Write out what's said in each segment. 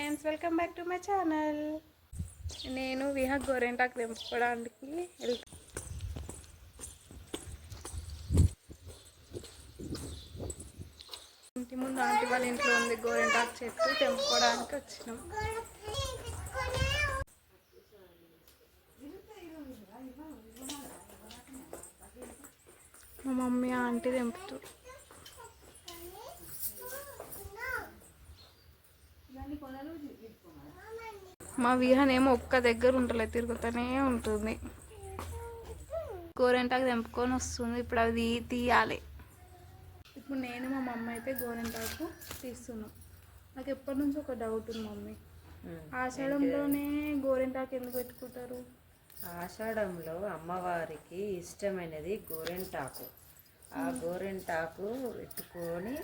Friends, welcome back to my channel. నేను విహా గోరెంటాకు తెంపుకోవడానికి వెళ్తాను. ఇంటి ముందు ఆంటీ వాళ్ళ ఇంట్లో ఉంది గోరెంటాకు చెట్టు, తెంపుకోవడానికి వచ్చినాం. మా మమ్మీ ఆంటీ తెంపుతూ మా విహానేమో ఒక్క దగ్గర ఉంటలేదు, తిరుగుతూనే ఉంటుంది. గోరెంటాకు తెంపుకొని వస్తుంది. ఇప్పుడు అది తీయాలి. ఇప్పుడు నేను మా మమ్మీ అయితే గోరెంటాకు తీస్తున్నాం. నాకు ఎప్పటి నుంచి ఒక డౌట్ ఉంది మమ్మీ, ఆషాఢంలోనే గోరెంటాకు ఎందుకు పెట్టుకుంటారు? ఆషాఢంలో అమ్మవారికి ఇష్టమైనది గోరెంటాకు. ఆ గోరెంటాకు పెట్టుకొని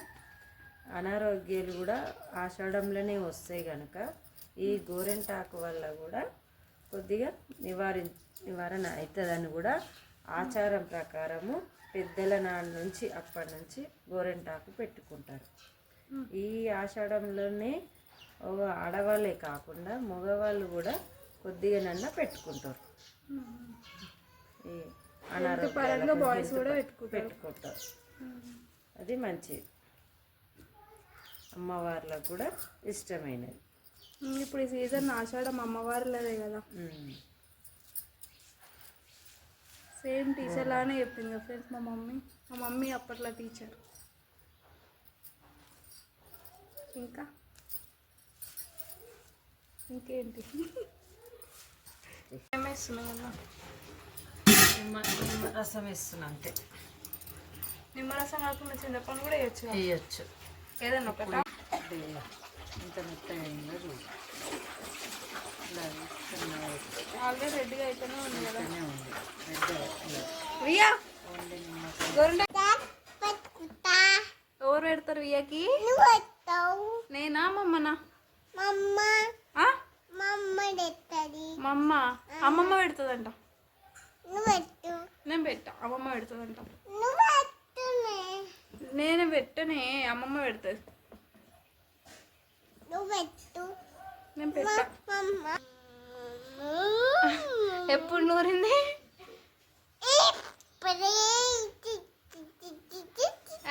అనారోగ్యాలు కూడా ఆషాఢంలోనే వస్తాయి కనుక ఈ గోరెంటాకు వల్ల కూడా కొద్దిగా నివారణ అవుతుందని కూడా ఆచారం ప్రకారము పెద్దల నాన్న నుంచి అప్పటి నుంచి గోరెంటాకు పెట్టుకుంటారు. ఈ ఆషాఢంలోనే ఆడవాళ్ళే కాకుండా మగవాళ్ళు కూడా కొద్దిగా నన్న పెట్టుకుంటారు. ఈ అనారోగ్యాలు పెట్టుకుంటారు. అది మంచిది, అమ్మవార్లకు కూడా ఇష్టమైనది. ఇప్పుడు ఈ సీజన్ ఆషాఢం అమ్మవారులదే కదా. సేమ్ టీచర్ లానే చెప్పింది ఫ్రెండ్స్ మా మమ్మీ అప్పట్లో టీచర్. ఇంకేంటి ఏమేస్తున్నావు కదా? నిమ్మరసం వేస్తున్నా అంతే. నిమ్మరసం కాకుండా చింతపండు కూడా వేయచ్చు. ఏదన్నా ఒకట ఇంత మెత్తగా అయిందో చూడు. ఆల్రెడీ రెడ్గా అయితేనే ఉంది కదా. ఎవరు పెడతారు వియ్యకి? నేనా మమ్మనా? మమ్మ అమ్మమ్మ పెడుతుందంట. నేను పెట్టా, అమ్మమ్మ పెడుతుందంట. నేను పెట్టనే, అమ్మమ్మ పెడుతుంది. నేను పెట్టా. ఎప్పుడు నూరింది?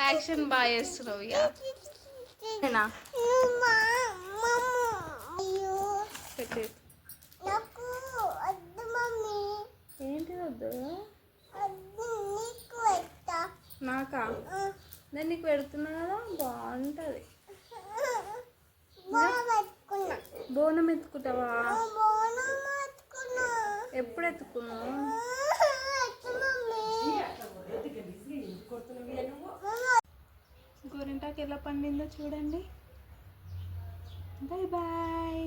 యాక్షన్ బాగా చేస్తున్నావు ఇక. ఏంటి వద్దు నాకా? నేను నీకు పెడుతున్నా కదా, బాగుంటుంది. బోనం ఎత్తుకుంటావా? ఎప్పుడు ఎత్తుకున్నావు? గోరింటాకు ఎలా పండిందో చూడండి. Bye bye.